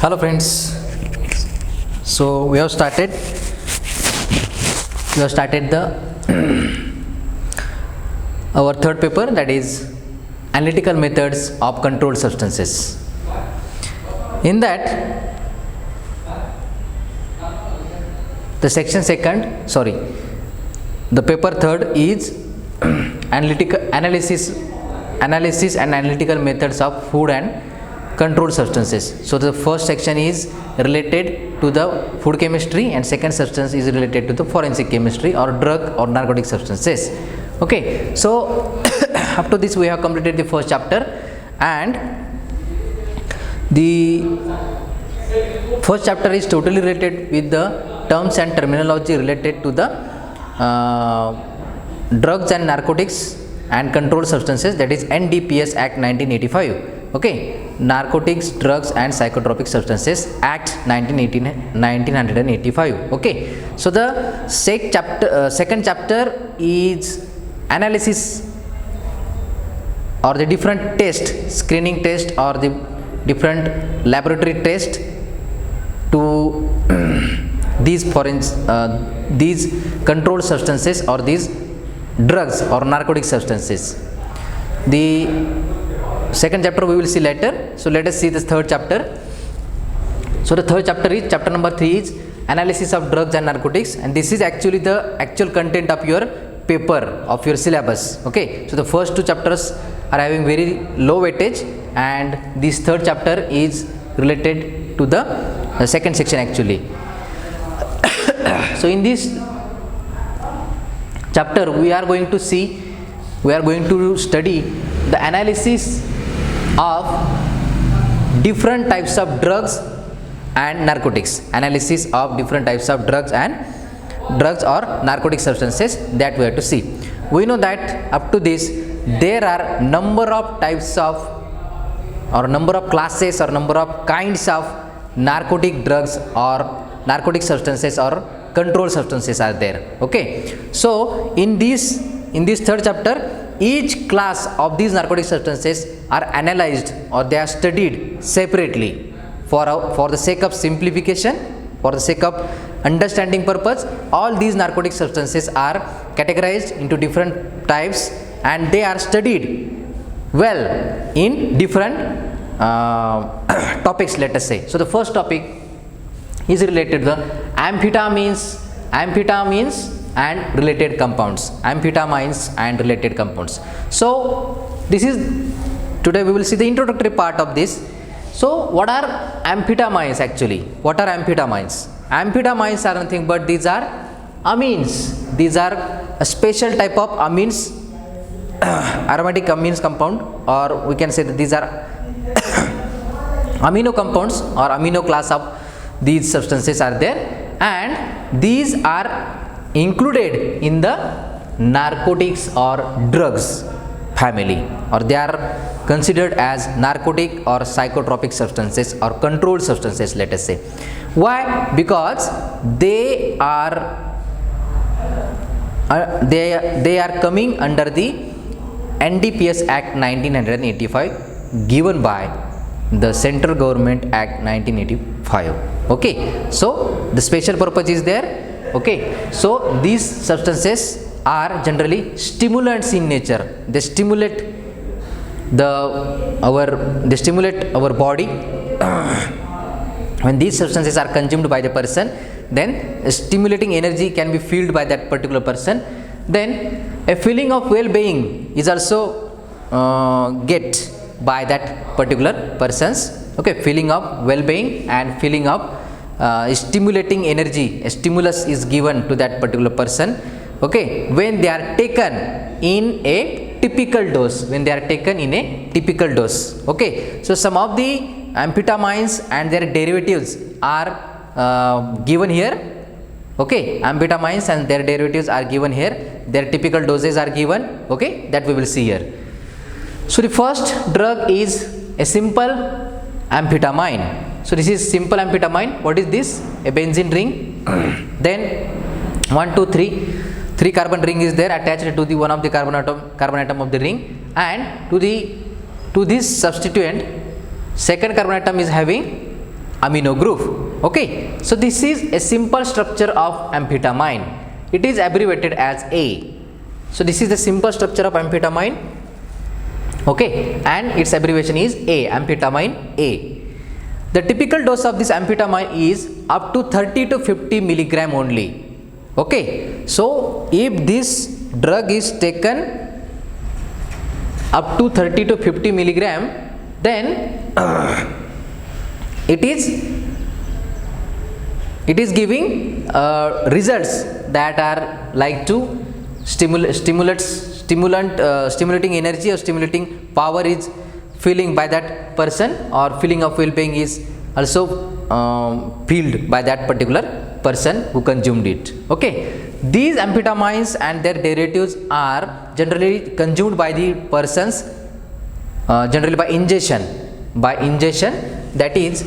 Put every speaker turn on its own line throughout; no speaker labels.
Hello friends, so we have started the our third paper, that is analytical methods of controlled substances. In that, the paper third is analysis and analytical methods of food and controlled substances. So the first section is related to the food chemistry and second substance is related to the forensic chemistry or drug or narcotic substances. Okay, so up to this we have completed the first chapter, and the first chapter is totally related with the terms and terminology related to the drugs and narcotics and controlled substances, that is NDPS Act 1985. Okay, Narcotics, Drugs and Psychotropic Substances Act 1985. Okay, so the second chapter is analysis or the different test, screening test or the different laboratory test to these controlled substances or these drugs or narcotic substances. The second chapter we will see later. So let us see the third chapter. So the third chapter is chapter number 3 is analysis of drugs and narcotics, and this is actually the actual content of your paper, of your syllabus. Okay, so the first two chapters are having very low weightage, and this third chapter is related to the second section actually. So in this chapter we are going to study the analysis of different types of drugs and narcotics, analysis of different types of drugs or narcotic substances that we have to see. We know that up to this there are number of types of or number of classes or number of kinds of narcotic drugs or narcotic substances or controlled substances are there. Okay, so in this third chapter each class of these narcotic substances are analyzed or they are studied separately for the sake of simplification, for the sake of understanding purpose. All these narcotic substances are categorized into different types and they are studied well in different topics, let us say. So the first topic is related to the amphetamines and related compounds. Amphetamines and related compounds. So this is, today we will see the introductory part of this. So what are amphetamines actually? What are amphetamines? Amphetamines are nothing but these are amines. These are a special type of amines, aromatic amines compound, or we can say that these are amino compounds or amino class of these substances are there, and these are included in the narcotics or drugs family, or they are considered as narcotic or psychotropic substances or controlled substances, let us say. Why? Because they are coming under the NDPS Act 1985 given by the Central Government Act 1985. Okay, so the special purpose is there. Okay, so these substances are generally stimulants in nature. They stimulate our body. When these substances are consumed by the person, then stimulating energy can be felt by that particular person. Then a feeling of well-being is also get by that particular person's. Okay, feeling of well-being and feeling of stimulating energy, a stimulus is given to that particular person. Okay, when they are taken in a typical dose, Okay, so some of the amphetamines and their derivatives are given here. Okay, amphetamines and their derivatives are given here, their typical doses are given. Okay, that we will see here. So the first drug is a simple amphetamine. So this is simple amphetamine. What is this? A benzene ring. Then 3 carbon ring is there attached to the one of the carbon atom of the ring, and to this substituent second carbon atom is having amino group. Okay, so this is a simple structure of amphetamine. It is abbreviated as A. So this is the simple structure of amphetamine. Okay, and its abbreviation is A, amphetamine A. The typical dose of this amphetamine is up to 30 to 50 milligram only. Okay, so if this drug is taken up to 30 to 50 milligram, then it is giving results that are like to stimulating energy or stimulating power is feeling by that person, or feeling of well-being is also felt by that particular person who consumed it. Okay, these amphetamines and their derivatives are generally consumed by the persons generally by ingestion. That is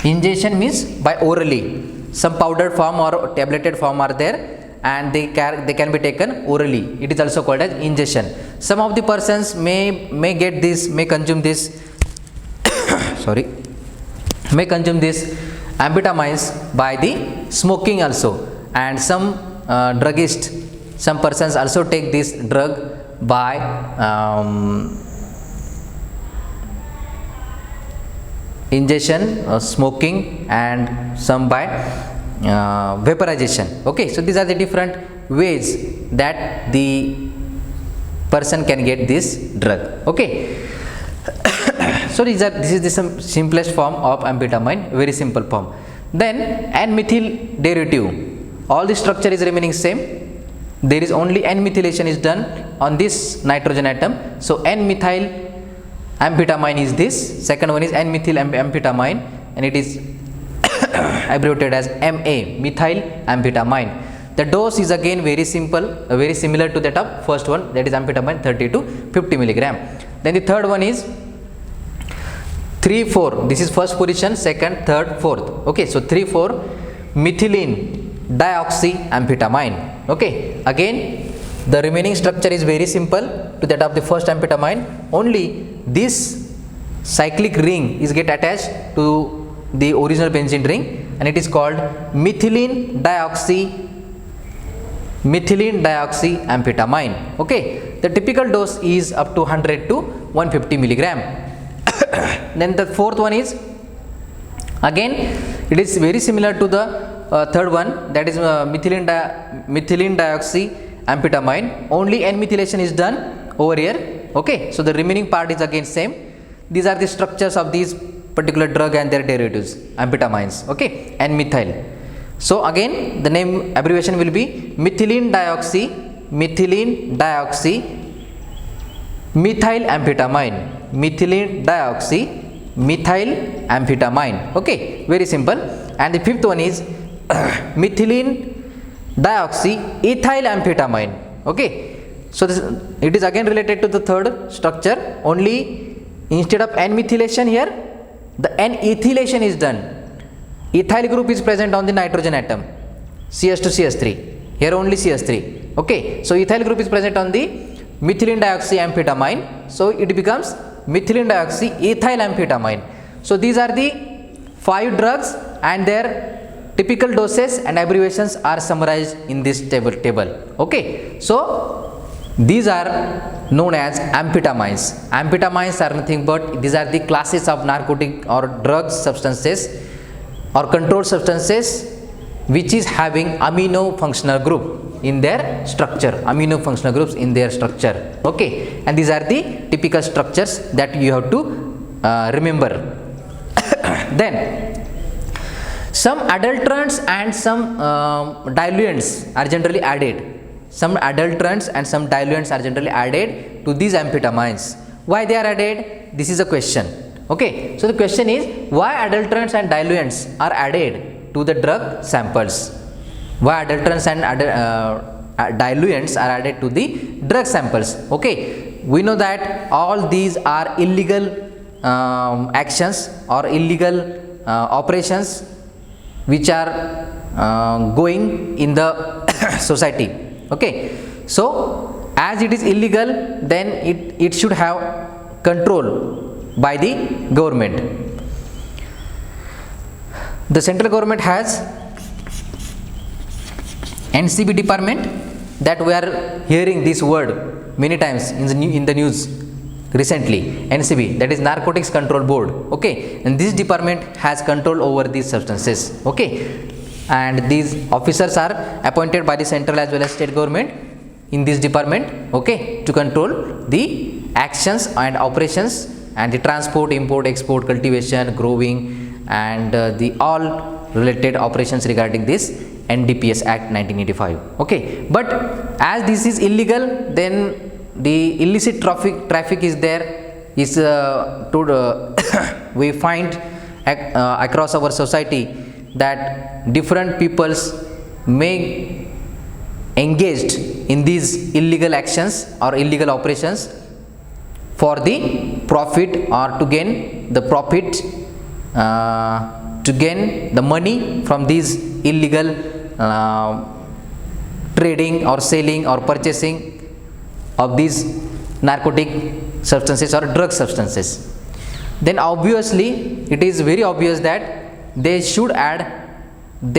ingestion means by orally. Some powdered form or tableted form are there, and they can be taken orally. It is also called as ingestion. Some of the persons may consume this may consume this amphetamines by the smoking also, and some some persons also take this drug by ingestion, smoking, and some by vaporization. Okay, so these are the different ways that the person can get this drug. Okay, so this is the simplest form of amphetamine, very simple form. Then N-methyl derivative, all the structure is remaining same. There is only N-methylation is done on this nitrogen atom. So N-methyl amphetamine is this. Second one is N-methyl amphetamine, and it is abbreviated as MA, methyl amphetamine. The dose is again very simple, very similar to that of first one, that is amphetamine 30 to 50 milligram. Then the third one is 3,4. This is first position, second, third, fourth. Okay, so 3,4 methylene dioxyamphetamine. Okay, again the remaining structure is very simple to that of the first amphetamine. Only this cyclic ring is get attached to the original benzene ring, and it is called methylene dioxyamphetamine. Okay, the typical dose is up to 100 to 150 milligram. Then the fourth one is again, it is very similar to the third one, that is methylene dioxyamphetamine. Only N-methylation is done over here. Okay, so the remaining part is again same. These are the structures of these particular drug and their derivatives, amphetamines. Okay, N-methyl. So again the name abbreviation will be methylene methyl amphetamine. Okay, very simple. And the fifth one is methylene dioxyethyl amphetamine. Okay, so it is again related to the third structure, only instead of N-methylation here the N-ethylation is done. Ethyl group is present on the nitrogen atom, CS to CS3, here only CS3. Okay, so ethyl group is present on the methylene dioxyamphetamine, so it becomes methylene dioxyethyl amphetamine. So these are the 5 drugs, and their typical doses and abbreviations are summarized in this table. Okay, so these are known as amphetamines. Amphetamines are nothing but these are the classes of narcotic or drug substances or controlled substances which is having amino functional group in their structure, amino functional groups in their structure. Okay, and these are the typical structures that you have to remember. Then some adulterants and some diluents are generally added. Some adulterants and some diluents are generally added to these amphetamines. Why they are added? This is a question. Okay, so the question is, why adulterants and diluents are added to the drug samples? Why adulterants and diluents are added to the drug samples? Okay, we know that all these are illegal actions or illegal operations which are going in the society. Okay, so as it is illegal, then it should have control by the government. The central government has NCB department, that we are hearing this word many times in the news recently. NCB, that is Narcotics Control Board. Okay, and this department has control over these substances. Okay, and these officers are appointed by the central as well as state government in this department, okay, to control the actions and operations and the transport, import, export, cultivation, growing, and the all related operations regarding this NDPS Act 1985. Okay, but as this is illegal, then the illicit traffic is there, is we find across our society that different peoples may engaged in these illegal actions or illegal operations for the profit, or to gain the profit, to gain the money from these illegal trading or selling or purchasing of these narcotic substances or drug substances. Then obviously it is very obvious that they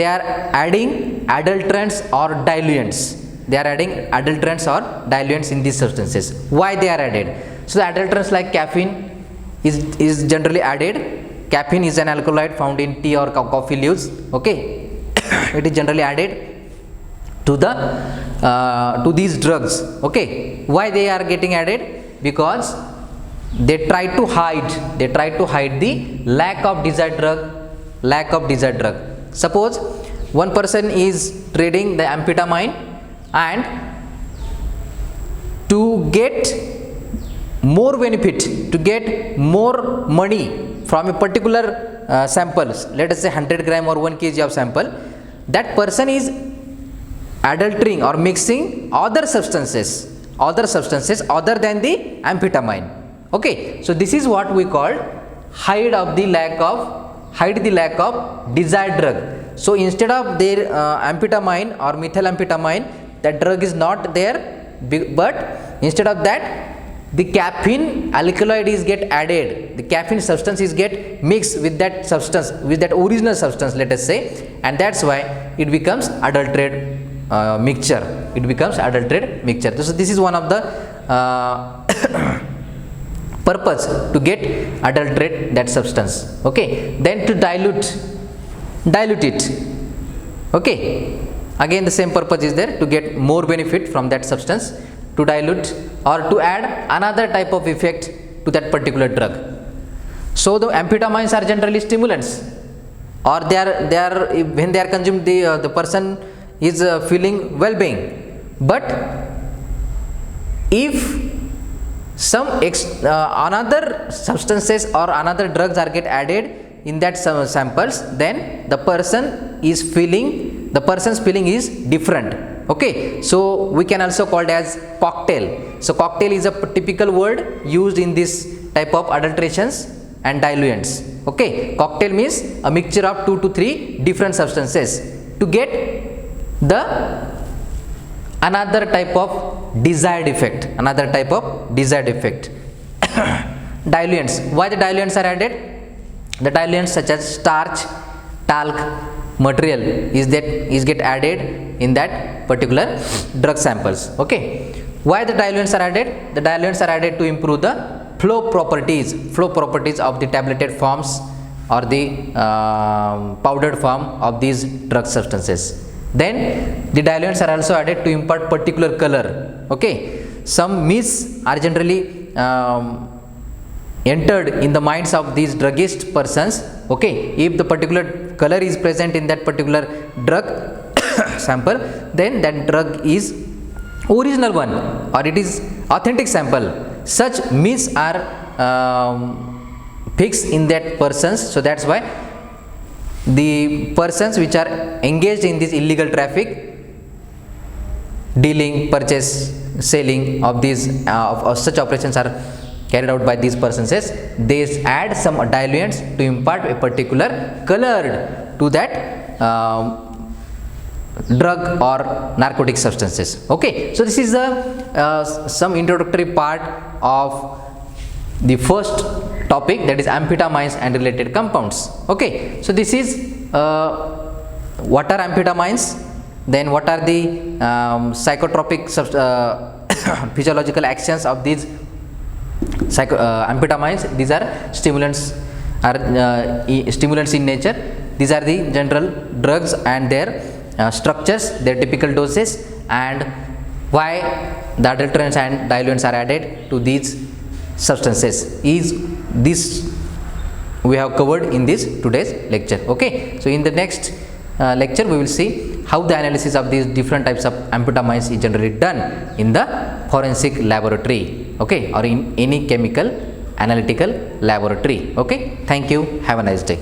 are adding adulterants or diluents. They are adding adulterants or diluents in these substances. Why they are added? So the adulterants like caffeine is generally added. Caffeine is an alkaloid found in tea or coffee leaves. Okay, it is generally added to these drugs. Okay, why they are getting added? Because they try to hide the lack of desired drug. Suppose one person is trading the amphetamine, and to get more benefit, to get more money from a particular sample, let us say 100 gram or 1 kg of sample, that person is adultering or mixing other substances other than the amphetamine. Okay, so this is what we call hide the lack of desired drug. So instead of their amphetamine or methylamphetamine, that drug is not there, but instead of that, the caffeine alkaloid is get added, the caffeine substance is get mixed with that substance, with that original substance, let us say, and that's why it becomes adulterated mixture. So this is one of the purpose to get adulterate that substance. Okay, then to dilute it. Okay, again the same purpose is there, to get more benefit from that substance, to dilute or to add another type of effect to that particular drug. So the amphetamines are generally stimulants, or they are when they are consumed, the person is feeling well-being. But if some another substances or another drugs are get added in that samples, then the person's feeling is different. Okay, so we can also call it as cocktail. So cocktail is a typical word used in this type of adulterations and diluents. Okay, cocktail means a mixture of 2 to 3 different substances to get the another type of desired effect. Diluents. Why the diluents are added? The diluents such as starch, talc material is get added in that particular drug samples. Okay, why the diluents are added? The diluents are added to improve the flow properties of the tableted forms or the powdered form of these drug substances. Then the diluents are also added to impart particular color. Okay, some myths are generally entered in the minds of these druggist persons. Okay, if the particular color is present in that particular drug sample, then that drug is original one or it is authentic sample. Such myths are fixed in that persons. So that's why the persons which are engaged in this illegal traffic, dealing, purchase, selling of these of such operations are carried out by these persons, they add some diluents to impart a particular color to that drug or narcotic substances. Okay, so this is the some introductory part of the first topic, that is amphetamines and related compounds. Okay, so this is what are amphetamines, then what are the psychotropic physiological actions of these amphetamines. These are stimulants, stimulants in nature. These are the general drugs and their structures, their typical doses, and why the adulterants and diluents are added to these substances. Is this we have covered in this today's lecture. Okay, so in the next lecture we will see how the analysis of these different types of amphetamines is generally done in the forensic laboratory, okay, or in any chemical analytical laboratory. Okay, thank you, have a nice day.